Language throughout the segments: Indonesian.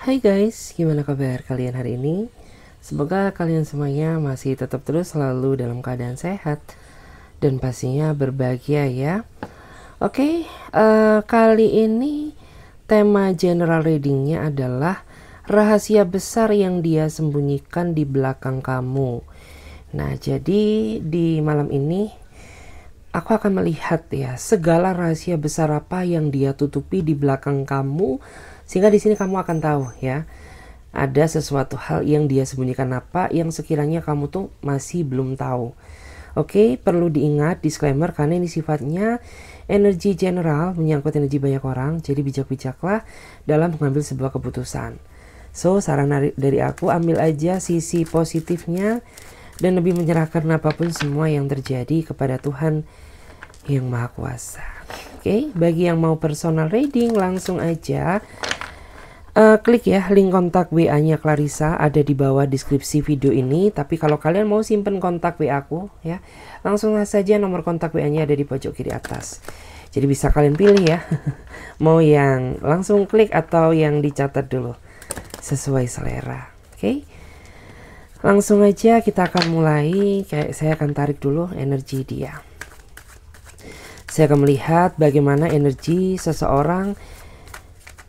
Hai guys, gimana kabar kalian hari ini? Semoga kalian semuanya masih tetap terus selalu dalam keadaan sehat dan pastinya berbahagia ya. Oke, kali ini tema general readingnya adalah rahasia besar yang dia sembunyikan di belakang kamu. Nah, jadi di malam ini aku akan melihat ya segala rahasia besar apa yang dia tutupi di belakang kamu, sehingga di sini kamu akan tahu ya ada sesuatu hal yang dia sembunyikan apa yang sekiranya kamu tuh masih belum tahu. Oke, perlu diingat disclaimer karena ini sifatnya energi general, menyangkut energi banyak orang, jadi bijak-bijaklah dalam mengambil sebuah keputusan. So, saran dari aku, ambil aja sisi positifnya dan lebih menyerahkan apapun semua yang terjadi kepada Tuhan yang Maha Kuasa. Oke, bagi yang mau personal reading langsung aja klik ya link kontak WA-nya Clarissa ada di bawah deskripsi video ini. Tapi kalau kalian mau simpen kontak WA aku ya, langsung saja nomor kontak WA-nya ada di pojok kiri atas. Jadi bisa kalian pilih ya, mau yang langsung klik atau yang dicatat dulu, sesuai selera. Oke, langsung aja kita akan mulai. Saya akan tarik dulu energi dia. Saya akan melihat bagaimana energi seseorang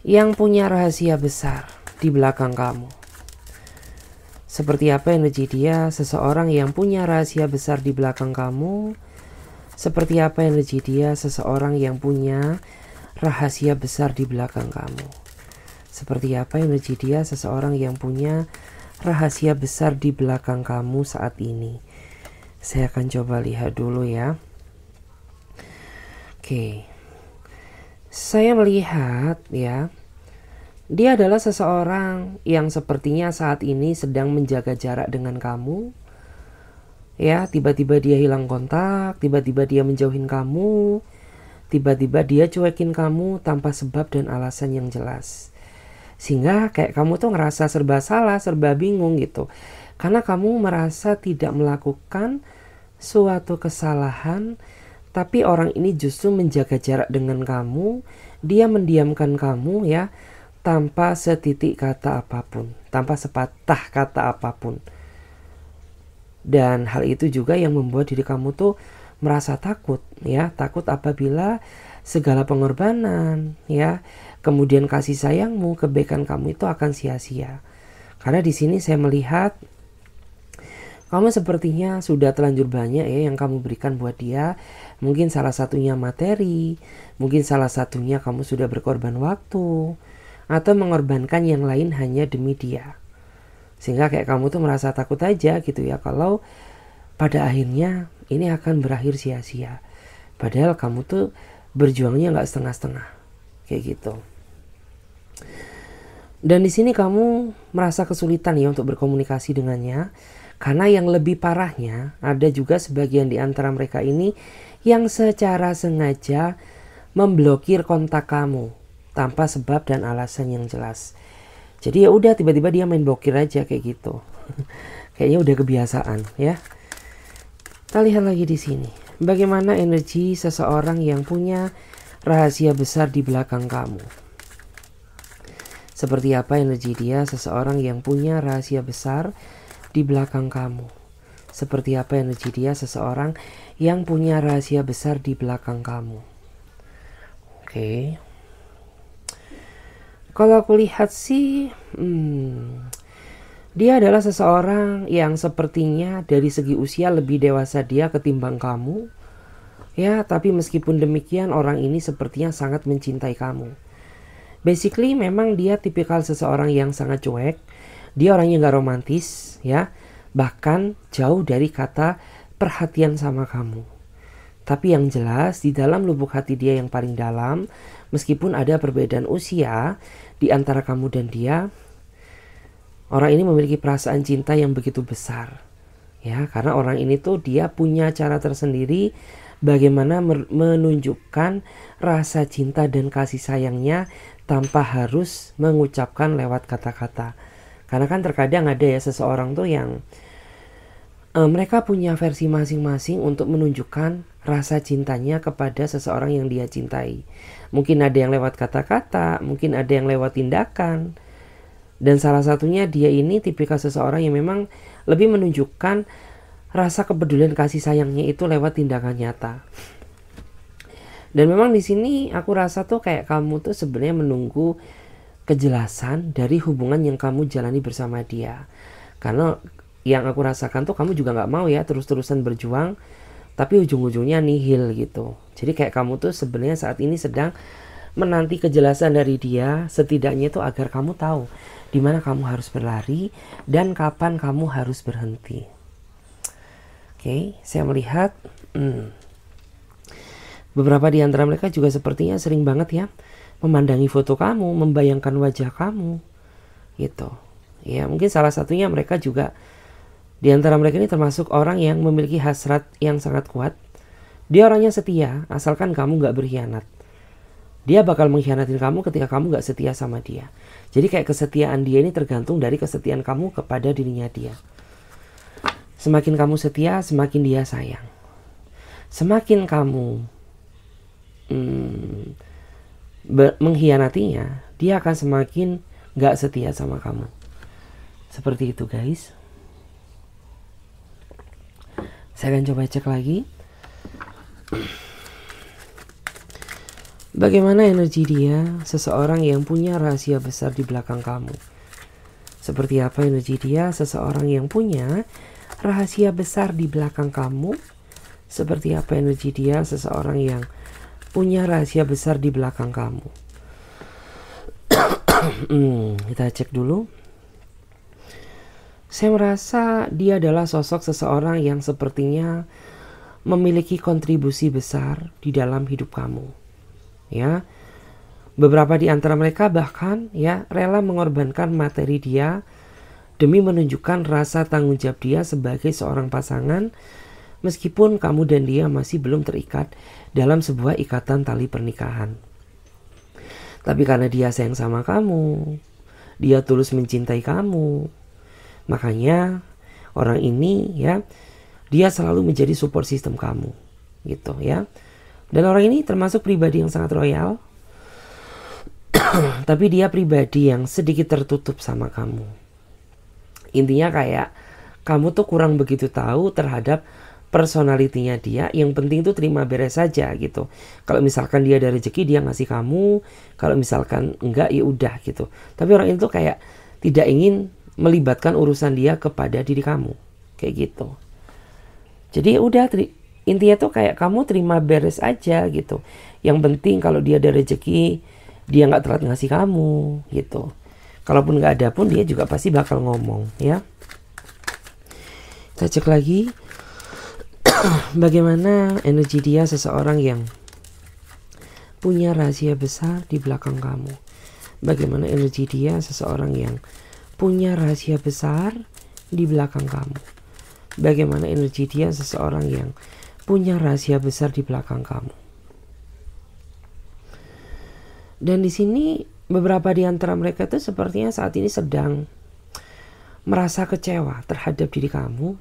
yang punya rahasia besar di belakang kamu. Seperti apa energi dia, seseorang yang punya rahasia besar di belakang kamu? Seperti apa energi dia, seseorang yang punya rahasia besar di belakang kamu? Seperti apa energi dia, seseorang yang punya rahasia besar di belakang kamu saat ini? Saya akan coba lihat dulu ya. Oke. Saya melihat ya, dia adalah seseorang yang sepertinya saat ini sedang menjaga jarak dengan kamu. Ya, tiba-tiba dia hilang kontak, tiba-tiba dia menjauhin kamu, tiba-tiba dia cuekin kamu tanpa sebab dan alasan yang jelas. Sehingga kayak kamu tuh ngerasa serba salah, serba bingung gitu. Karena kamu merasa tidak melakukan suatu kesalahan, tapi orang ini justru menjaga jarak dengan kamu, dia mendiamkan kamu ya, tanpa setitik kata apapun, tanpa sepatah kata apapun. Dan hal itu juga yang membuat diri kamu tuh merasa takut ya, takut apabila segala pengorbanan ya, kemudian kasih sayangmu, kebaikan kamu itu akan sia-sia. Karena di sini saya melihat kamu sepertinya sudah terlanjur banyak ya yang kamu berikan buat dia. Mungkin salah satunya materi, mungkin salah satunya kamu sudah berkorban waktu, atau mengorbankan yang lain hanya demi dia. Sehingga kayak kamu tuh merasa takut aja gitu ya, kalau pada akhirnya ini akan berakhir sia-sia. Padahal kamu tuh berjuangnya nggak setengah-setengah, kayak gitu. Dan di sini kamu merasa kesulitan ya untuk berkomunikasi dengannya. Karena yang lebih parahnya, ada juga sebagian di antara mereka ini yang secara sengaja memblokir kontak kamu tanpa sebab dan alasan yang jelas. Jadi ya udah, tiba-tiba dia main blokir aja kayak gitu. Kayaknya udah kebiasaan ya. Kita lihat lagi di sini. Bagaimana energi seseorang yang punya rahasia besar di belakang kamu? Seperti apa energi dia, seseorang yang punya rahasia besar di belakang kamu? Seperti apa energi dia, seseorang yang punya rahasia besar di belakang kamu? Oke. Kalau aku lihat sih, dia adalah seseorang yang sepertinya dari segi usia lebih dewasa dia ketimbang kamu. Ya, tapi meskipun demikian orang ini sepertinya sangat mencintai kamu. Basically memang dia tipikal seseorang yang sangat cuek. Dia orangnya gak romantis ya, bahkan jauh dari kata perhatian sama kamu. Tapi yang jelas di dalam lubuk hati dia yang paling dalam, meskipun ada perbedaan usia di antara kamu dan dia, orang ini memiliki perasaan cinta yang begitu besar. Ya, karena orang ini tuh dia punya cara tersendiri bagaimana menunjukkan rasa cinta dan kasih sayangnya tanpa harus mengucapkan lewat kata-kata. Karena kan terkadang ada ya seseorang tuh yang mereka punya versi masing-masing untuk menunjukkan rasa cintanya kepada seseorang yang dia cintai. Mungkin ada yang lewat kata-kata, mungkin ada yang lewat tindakan. Dan salah satunya dia ini tipikal seseorang yang memang lebih menunjukkan rasa kepedulian kasih sayangnya itu lewat tindakan nyata. Dan memang di sini aku rasa tuh kayak kamu tuh sebenarnya menunggu kejelasan dari hubungan yang kamu jalani bersama dia. Karena yang aku rasakan tuh kamu juga nggak mau ya terus-terusan berjuang, tapi ujung-ujungnya nihil gitu. Jadi kayak kamu tuh sebenarnya saat ini sedang menanti kejelasan dari dia, setidaknya itu agar kamu tahu di mana kamu harus berlari dan kapan kamu harus berhenti. Oke, saya melihat beberapa di antara mereka juga sepertinya sering banget ya memandangi foto kamu, membayangkan wajah kamu gitu. Ya, mungkin salah satunya mereka juga di antara mereka ini termasuk orang yang memiliki hasrat yang sangat kuat. Dia orangnya setia, asalkan kamu gak berkhianat. Dia bakal mengkhianatin kamu ketika kamu gak setia sama dia. Jadi kayak kesetiaan dia ini tergantung dari kesetiaan kamu kepada dirinya dia. Semakin kamu setia, semakin dia sayang. Semakin kamu mengkhianatinya, dia akan semakin gak setia sama kamu. Seperti itu guys. Saya akan coba cek lagi. Bagaimana energi dia, seseorang yang punya rahasia besar di belakang kamu. Seperti apa energi dia, seseorang yang punya rahasia besar di belakang kamu. Seperti apa energi dia, seseorang yang punya rahasia besar di belakang kamu. Kita cek dulu. Saya merasa dia adalah sosok seseorang yang sepertinya memiliki kontribusi besar di dalam hidup kamu. Ya, beberapa di antara mereka bahkan ya rela mengorbankan materi dia demi menunjukkan rasa tanggung jawab dia sebagai seorang pasangan, meskipun kamu dan dia masih belum terikat dalam sebuah ikatan tali pernikahan. Tapi karena dia sayang sama kamu, dia tulus mencintai kamu, makanya orang ini ya dia selalu menjadi support system kamu gitu ya. Dan orang ini termasuk pribadi yang sangat royal. Tapi dia pribadi yang sedikit tertutup sama kamu. Intinya kayak kamu tuh kurang begitu tahu terhadap personalitinya dia. Yang penting tuh terima beres saja gitu. Kalau misalkan dia ada rezeki, dia ngasih kamu. Kalau misalkan enggak, ya udah gitu. Tapi orang itu kayak tidak ingin melibatkan urusan dia kepada diri kamu. Kayak gitu. Jadi ya udah, intinya tuh kayak kamu terima beres aja gitu. Yang penting kalau dia ada rezeki, dia nggak telat ngasih kamu gitu. Kalaupun nggak ada pun dia juga pasti bakal ngomong ya. Kita cek lagi. Bagaimana energi dia, seseorang yang punya rahasia besar di belakang kamu. Bagaimana energi dia, seseorang yang punya rahasia besar di belakang kamu. Bagaimana energi dia, seseorang yang punya rahasia besar di belakang kamu. Dan di sini beberapa di antara mereka itu sepertinya saat ini sedang merasa kecewa terhadap diri kamu,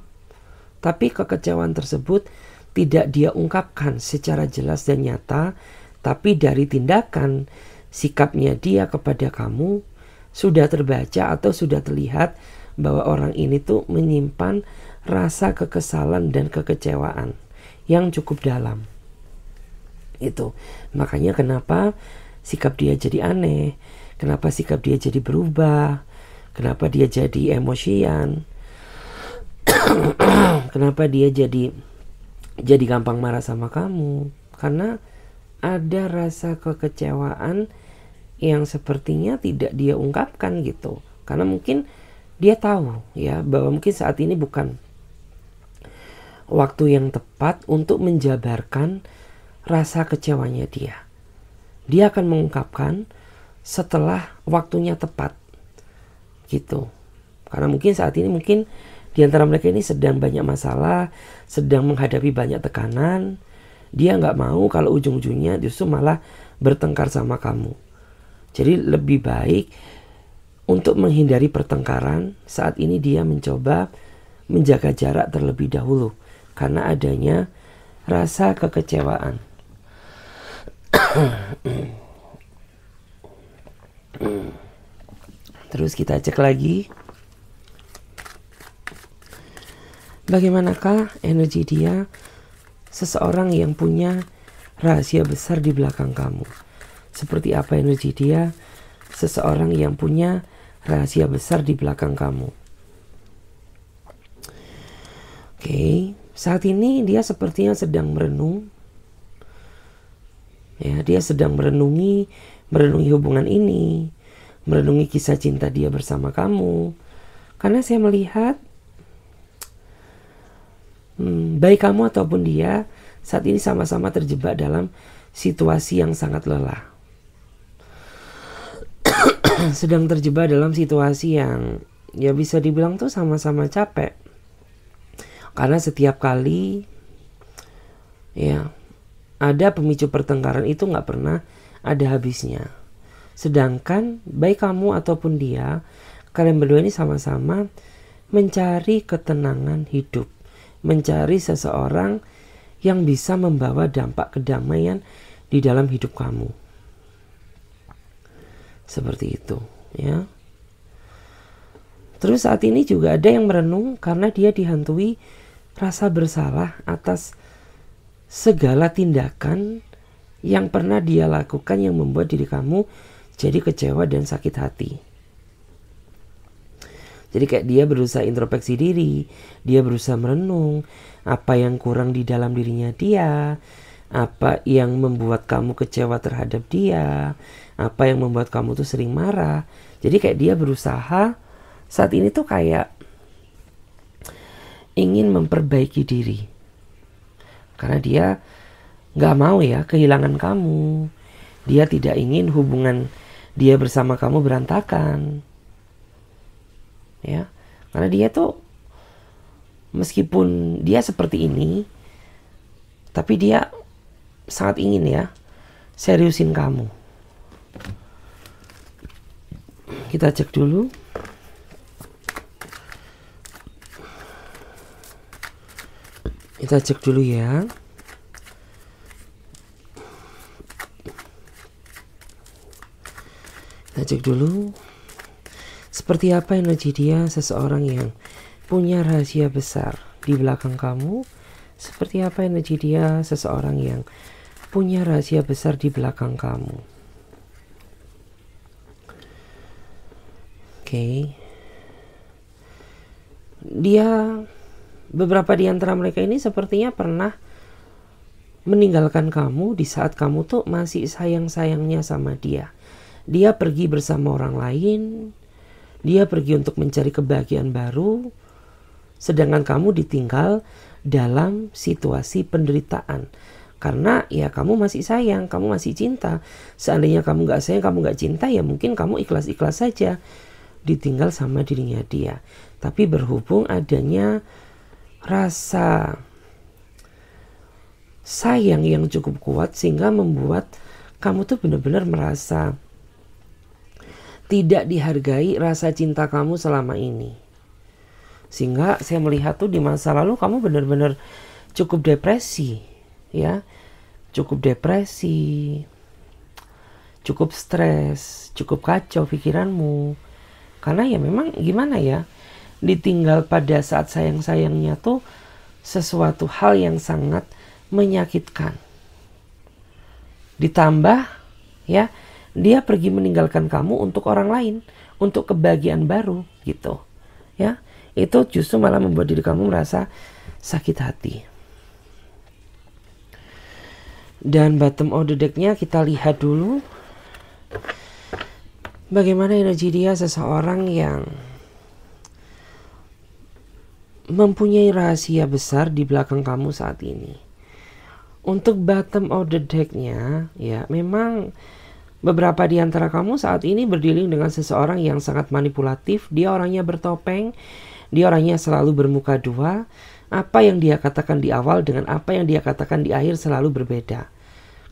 tapi kekecewaan tersebut tidak dia ungkapkan secara jelas dan nyata, tapi dari tindakan sikapnya dia kepada kamu sudah terbaca atau sudah terlihat bahwa orang ini tuh menyimpan rasa kekesalan dan kekecewaan yang cukup dalam. Itu makanya kenapa sikap dia jadi aneh, kenapa sikap dia jadi berubah, kenapa dia jadi emosian, kenapa dia jadi gampang marah sama kamu, karena ada rasa kekecewaan yang sepertinya tidak dia ungkapkan gitu. Karena mungkin dia tahu ya bahwa mungkin saat ini bukan waktu yang tepat untuk menjabarkan rasa kecewanya dia. Dia akan mengungkapkan setelah waktunya tepat gitu. Karena mungkin saat ini mungkin di antara mereka ini sedang banyak masalah, sedang menghadapi banyak tekanan. Dia nggak mau kalau ujung-ujungnya justru malah bertengkar sama kamu. Jadi lebih baik untuk menghindari pertengkaran, saat ini dia mencoba menjaga jarak terlebih dahulu karena adanya rasa kekecewaan. Terus kita cek lagi. Bagaimanakah energi dia seseorang yang punya rahasia besar di belakang kamu? Seperti apa energi dia seseorang yang punya rahasia besar di belakang kamu? Oke, saat ini dia sepertinya sedang merenung. Ya, dia sedang merenungi hubungan ini, merenungi kisah cinta dia bersama kamu. Karena saya melihat baik kamu ataupun dia saat ini sama-sama terjebak dalam situasi yang sangat lelah. Sedang terjebak dalam situasi yang ya bisa dibilang tuh sama-sama capek. Karena setiap kali ya ada pemicu pertengkaran itu nggak pernah ada habisnya. Sedangkan baik kamu ataupun dia, kalian berdua ini sama-sama mencari ketenangan hidup, mencari seseorang yang bisa membawa dampak kedamaian di dalam hidup kamu. Seperti itu, ya. Terus saat ini juga ada yang merenung karena dia dihantui rasa bersalah atas segala tindakan yang pernah dia lakukan yang membuat diri kamu jadi kecewa dan sakit hati. Jadi kayak dia berusaha introspeksi diri, dia berusaha merenung apa yang kurang di dalam dirinya dia, apa yang membuat kamu kecewa terhadap dia, apa yang membuat kamu tuh sering marah. Jadi kayak dia berusaha saat ini tuh kayak ingin memperbaiki diri. Karena dia gak mau ya kehilangan kamu. Dia tidak ingin hubungan dia bersama kamu berantakan. Ya, karena dia tuh meskipun dia seperti ini, tapi dia sangat ingin ya seriusin kamu. Kita cek dulu. Kita cek dulu ya. Kita cek dulu. Seperti apa energi dia seseorang yang punya rahasia besar di belakang kamu? Seperti apa energi dia seseorang yang punya rahasia besar di belakang kamu? Oke. Beberapa di antara mereka ini sepertinya pernah meninggalkan kamu di saat kamu tuh masih sayang-sayangnya sama dia. Dia pergi bersama orang lain. Dia pergi untuk mencari kebahagiaan baru, sedangkan kamu ditinggal dalam situasi penderitaan. Karena ya kamu masih sayang, kamu masih cinta. Seandainya kamu gak sayang, kamu gak cinta, ya mungkin kamu ikhlas-ikhlas saja ditinggal sama dirinya dia. Tapi berhubung adanya rasa sayang yang cukup kuat sehingga membuat kamu tuh benar-benar merasa tidak dihargai rasa cinta kamu selama ini. Sehingga saya melihat tuh di masa lalu kamu benar-benar cukup depresi, ya. Cukup depresi, cukup stres, cukup kacau pikiranmu. Karena ya memang gimana ya, ditinggal pada saat sayang-sayangnya tuh sesuatu hal yang sangat menyakitkan. Ditambah ya, dia pergi meninggalkan kamu untuk orang lain, untuk kebahagiaan baru gitu. Ya, itu justru malah membuat diri kamu merasa sakit hati. Dan bottom of the deck-nya kita lihat dulu bagaimana energi dia seseorang yang mempunyai rahasia besar di belakang kamu saat ini. Untuk bottom of the deck-nya ya memang beberapa di antara kamu saat ini berdealing dengan seseorang yang sangat manipulatif. Dia orangnya bertopeng, dia orangnya selalu bermuka dua. Apa yang dia katakan di awal dengan apa yang dia katakan di akhir selalu berbeda.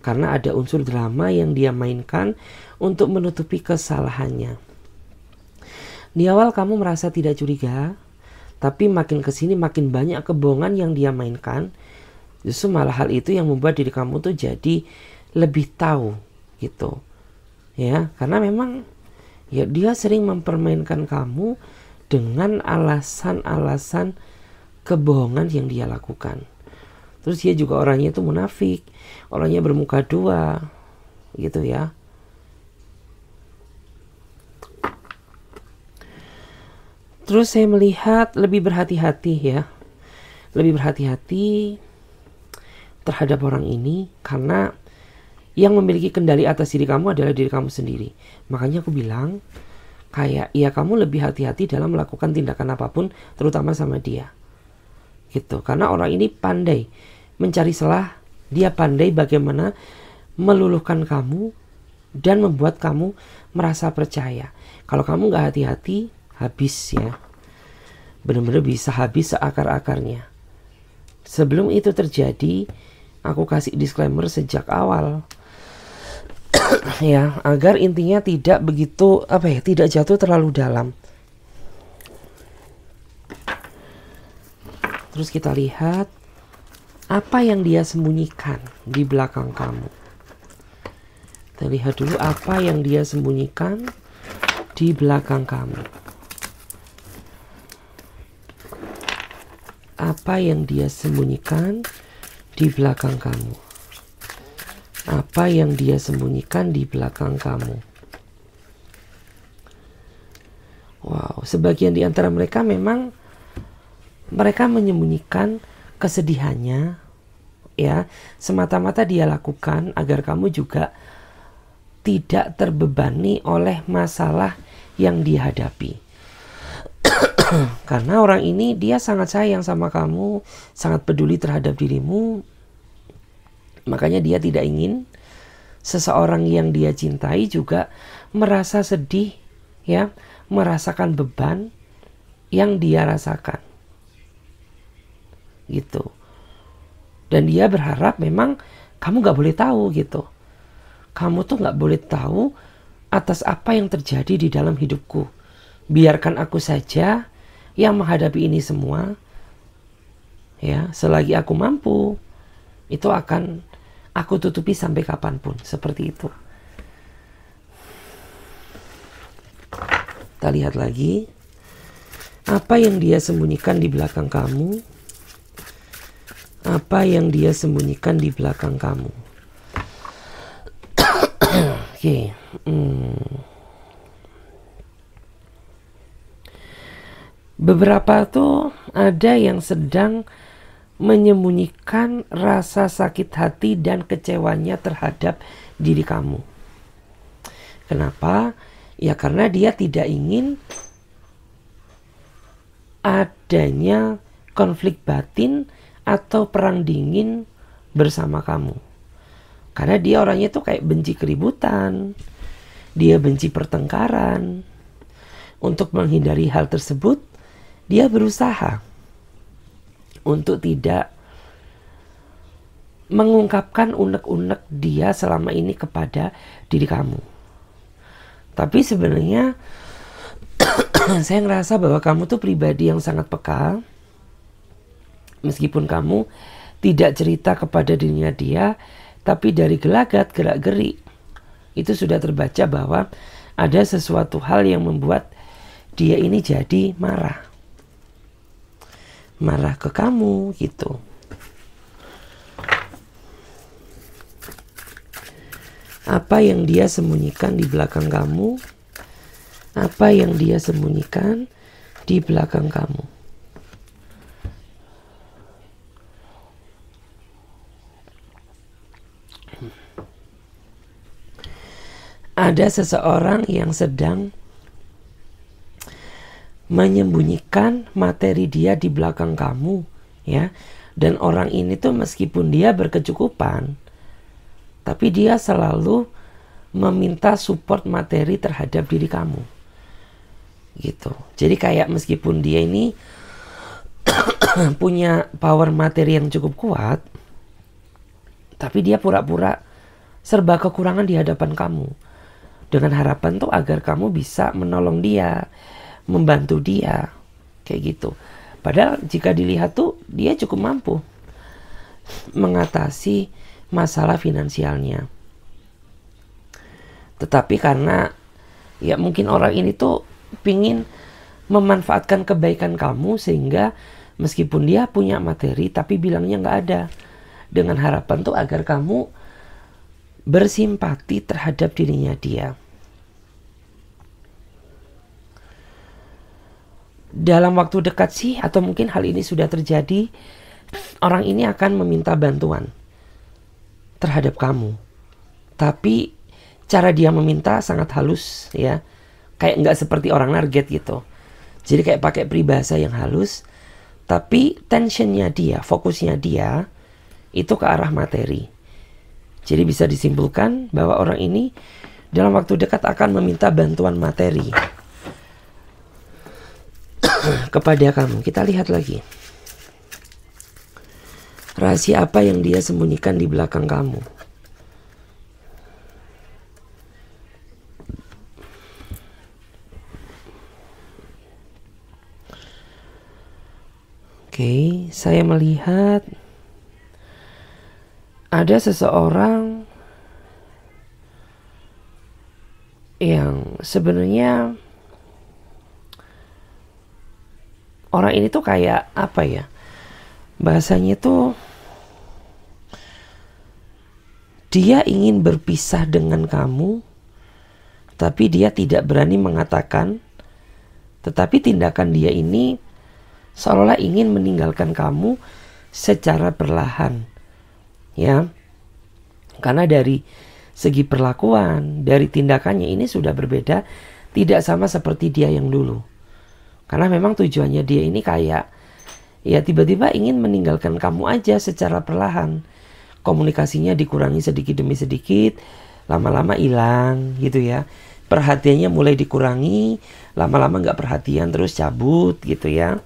Karena ada unsur drama yang dia mainkan untuk menutupi kesalahannya. Di awal kamu merasa tidak curiga, tapi makin kesini makin banyak kebohongan yang dia mainkan. Justru malah hal itu yang membuat diri kamu tuh jadi lebih tahu gitu. Ya, karena memang Ya, dia sering mempermainkan kamu dengan alasan-alasan kebohongan yang dia lakukan. Terus dia juga orangnya itu munafik, orangnya bermuka dua, gitu ya. Terus saya melihat lebih berhati-hati ya, lebih berhati-hati terhadap orang ini, karena yang memiliki kendali atas diri kamu adalah diri kamu sendiri. Makanya aku bilang, kayak ya kamu lebih hati-hati dalam melakukan tindakan apapun, terutama sama dia. Gitu, karena orang ini pandai mencari celah, dia pandai bagaimana meluluhkan kamu dan membuat kamu merasa percaya. Kalau kamu gak hati-hati, habis ya. Benar-benar bisa habis seakar-akarnya. Sebelum itu terjadi, aku kasih disclaimer sejak awal. Ya, agar intinya tidak begitu tidak jatuh terlalu dalam. Terus kita lihat apa yang dia sembunyikan di belakang kamu. Kita lihat dulu apa yang dia sembunyikan di belakang kamu. Apa yang dia sembunyikan di belakang kamu. Apa yang dia sembunyikan di belakang kamu. Wow, sebagian di antara mereka memang mereka menyembunyikan kesedihannya, ya, semata-mata dia lakukan agar kamu juga tidak terbebani oleh masalah yang dihadapi. Karena orang ini dia sangat sayang sama kamu, sangat peduli terhadap dirimu. Makanya dia tidak ingin seseorang yang dia cintai juga merasa sedih, ya, merasakan beban yang dia rasakan. Gitu. Dan dia berharap memang kamu gak boleh tahu gitu. Kamu tuh gak boleh tahu atas apa yang terjadi di dalam hidupku. Biarkan aku saja yang menghadapi ini semua. Ya, selagi aku mampu, itu akan aku tutupi sampai kapanpun. Seperti itu. Kita lihat lagi. Apa yang dia sembunyikan di belakang kamu. Apa yang dia sembunyikan di belakang kamu. Oke. Beberapa tuh ada yang sedang menyembunyikan rasa sakit hati dan kecewanya terhadap diri kamu. Kenapa? Ya karena dia tidak ingin adanya konflik batin atau perang dingin bersama kamu. Karena dia orangnya tuh kayak benci keributan, dia benci pertengkaran. Untuk menghindari hal tersebut, dia berusaha untuk tidak mengungkapkan unek-unek dia selama ini kepada diri kamu. Tapi sebenarnya saya ngerasa bahwa kamu tuh pribadi yang sangat peka. Meskipun kamu tidak cerita kepada dirinya dia, tapi dari gelagat, gerak-gerik, itu sudah terbaca bahwa ada sesuatu hal yang membuat dia ini jadi marah. Marah ke kamu gitu. Apa yang dia sembunyikan di belakang kamu? Apa yang dia sembunyikan di belakang kamu? Ada seseorang yang sedang menyembunyikan materi dia di belakang kamu, ya. Dan orang ini tuh meskipun dia berkecukupan, tapi dia selalu meminta support materi terhadap diri kamu. Gitu. Jadi kayak meskipun dia ini punya power materi yang cukup kuat, tapi dia pura-pura serba kekurangan di hadapan kamu. Dengan harapan tuh agar kamu bisa menolong dia, membantu dia, kayak gitu. Padahal jika dilihat tuh dia cukup mampu mengatasi masalah finansialnya. Tetapi karena Ya mungkin orang ini tuh pingin memanfaatkan kebaikan kamu sehingga meskipun dia punya materi tapi bilangnya nggak ada. Dengan harapan tuh agar kamu bersimpati terhadap dirinya dia. Dalam waktu dekat sih, atau mungkin hal ini sudah terjadi, orang ini akan meminta bantuan terhadap kamu. Tapi cara dia meminta sangat halus ya. Kayak nggak seperti orang target gitu. Jadi kayak pakai peribahasa yang halus. Tapi tensionnya dia, fokusnya dia itu ke arah materi. Jadi bisa disimpulkan bahwa orang ini dalam waktu dekat akan meminta bantuan materi kepada kamu. Kita lihat lagi. Rahasia apa yang dia sembunyikan di belakang kamu? Oke, saya melihat ada seseorang yang sebenarnya orang ini tuh kayak apa ya? Bahasanya tuh dia ingin berpisah dengan kamu, tapi dia tidak berani mengatakan. Tetapi tindakan dia ini seolah-olah ingin meninggalkan kamu secara perlahan. Ya. Karena dari segi perlakuan, dari tindakannya ini sudah berbeda, tidak sama seperti dia yang dulu. Karena memang tujuannya dia ini kayak ya tiba-tiba ingin meninggalkan kamu aja secara perlahan. Komunikasinya dikurangi sedikit demi sedikit, lama-lama hilang gitu ya. Perhatiannya mulai dikurangi, lama-lama nggak perhatian terus cabut gitu ya.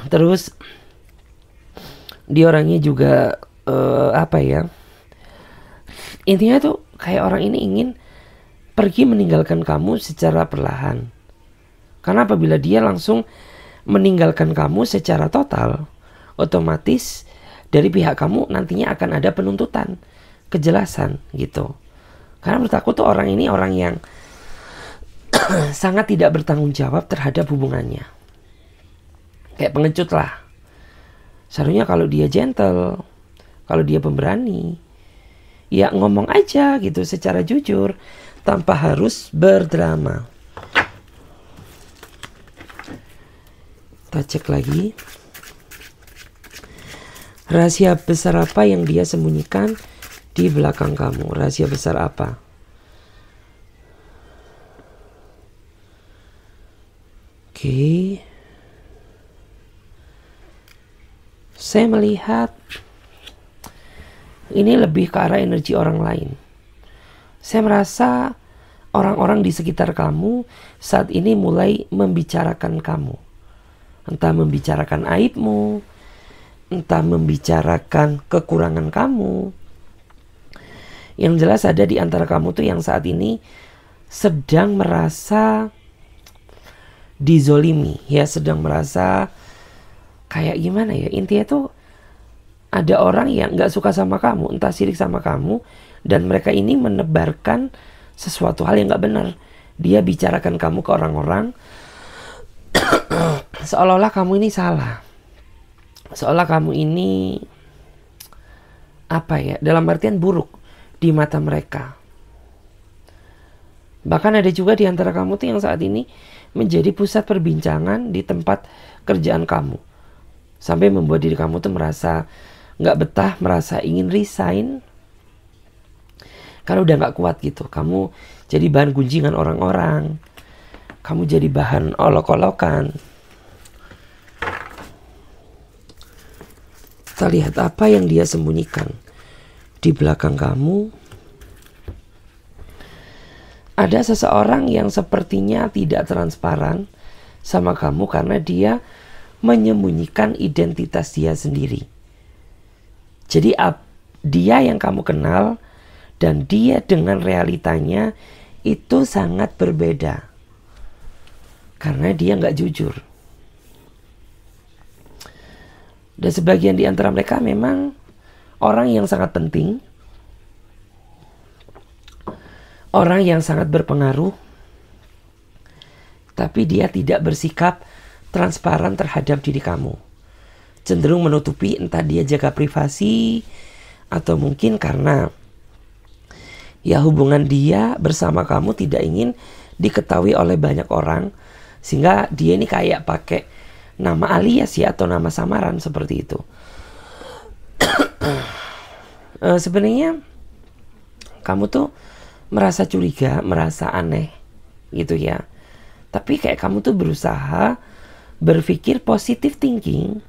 Terus dia orangnya juga apa ya? Intinya tuh kayak orang ini ingin pergi meninggalkan kamu secara perlahan. Karena apabila dia langsung meninggalkan kamu secara total, otomatis dari pihak kamu nantinya akan ada penuntutan, kejelasan gitu. Karena menurut aku tuh orang ini orang yang sangat tidak bertanggung jawab terhadap hubungannya. Kayak pengecut lah. Seharusnya kalau dia gentle, kalau dia pemberani, ya ngomong aja gitu secara jujur tanpa harus berdrama. Kita cek lagi. Rahasia besar apa yang dia sembunyikan di belakang kamu? Rahasia besar apa? Oke. Saya melihat ini lebih ke arah energi orang lain. Saya merasa orang-orang di sekitar kamu saat ini mulai membicarakan kamu. Entah membicarakan aibmu, entah membicarakan kekurangan kamu. Yang jelas ada di antara kamu tuh yang saat ini sedang merasa dizolimi, ya sedang merasa kayak gimana ya, intinya tuh ada orang yang gak suka sama kamu, entah sirik sama kamu, dan mereka ini menebarkan sesuatu hal yang gak benar. Dia bicarakan kamu ke orang-orang seolah-olah kamu ini salah, seolah kamu ini apa ya, dalam artian buruk di mata mereka. Bahkan ada juga di antara kamu tuh yang saat ini menjadi pusat perbincangan di tempat kerjaan kamu, sampai membuat diri kamu tuh merasa gak betah, merasa ingin resign karena udah gak kuat gitu. Kamu jadi bahan gunjingan orang-orang, kamu jadi bahan olok-olokan. Kita lihat apa yang dia sembunyikan di belakang kamu. Ada seseorang yang sepertinya tidak transparan sama kamu karena dia menyembunyikan identitas dia sendiri. Jadi dia yang kamu kenal dan dia dengan realitanya itu sangat berbeda. Karena dia nggak jujur. Dan sebagian di antara mereka memang orang yang sangat penting. orang yang sangat berpengaruh, tapi dia tidak bersikap transparan terhadap diri kamu. Cenderung menutupi, entah dia jaga privasi, atau mungkin karena ya hubungan dia bersama kamu tidak ingin diketahui oleh banyak orang, sehingga dia ini kayak pakai nama alias ya, atau nama samaran seperti itu. Sebenarnya kamu tuh merasa curiga, merasa aneh gitu ya. Tapi kayak kamu tuh berusaha berpikir positive thinking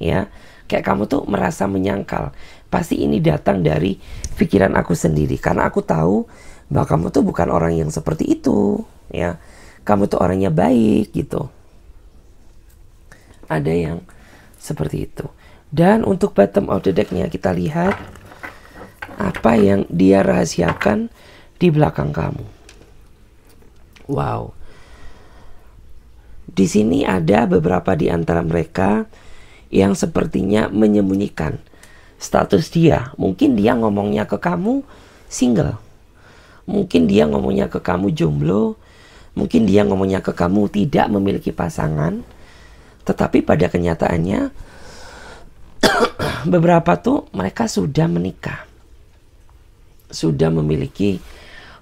ya. Kayak kamu tuh merasa menyangkal, pasti ini datang dari pikiran aku sendiri, karena aku tahu bahwa kamu tuh bukan orang yang seperti itu ya. Kamu tuh orangnya baik gitu. Ada yang seperti itu. Dan untuk bottom of the deck-nya kita lihat apa yang dia rahasiakan di belakang kamu. Wow. Di sini ada beberapa di antara mereka yang sepertinya menyembunyikan status dia. Mungkin dia ngomongnya ke kamu single. Mungkin dia ngomongnya ke kamu jomblo. Mungkin dia ngomongnya ke kamu tidak memiliki pasangan. Tetapi pada kenyataannya beberapa tuh mereka sudah menikah. Sudah memiliki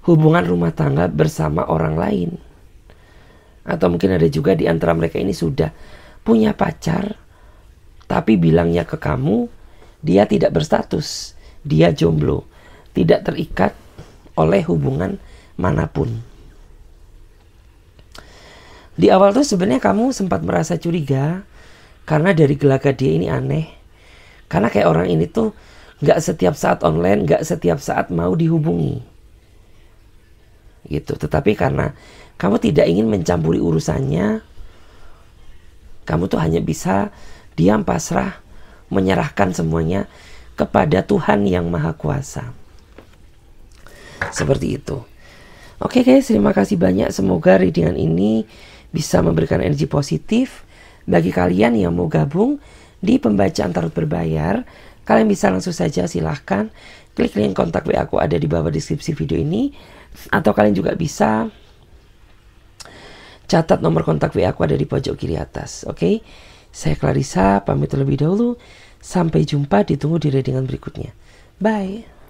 hubungan rumah tangga bersama orang lain. Atau mungkin ada juga di antara mereka ini sudah punya pacar, tapi bilangnya ke kamu, dia tidak berstatus, dia jomblo, tidak terikat oleh hubungan manapun. Di awal tuh sebenarnya kamu sempat merasa curiga, karena dari gelagat dia ini aneh. Karena kayak orang ini tuh gak setiap saat online, gak setiap saat mau dihubungi. Gitu. Tetapi karena kamu tidak ingin mencampuri urusannya, kamu tuh hanya bisa diam pasrah, menyerahkan semuanya kepada Tuhan yang Maha Kuasa. Seperti itu. Oke guys, terima kasih banyak. Semoga readingan ini bisa memberikan energi positif bagi kalian yang mau gabung di pembacaan tarot berbayar. Kalian bisa langsung saja silahkan klik link kontak WA aku ada di bawah deskripsi video ini. Atau kalian juga bisa catat nomor kontak WA aku ada di pojok kiri atas. Oke? Saya Clarissa, pamit terlebih dahulu. Sampai jumpa, ditunggu di readingan berikutnya. Bye.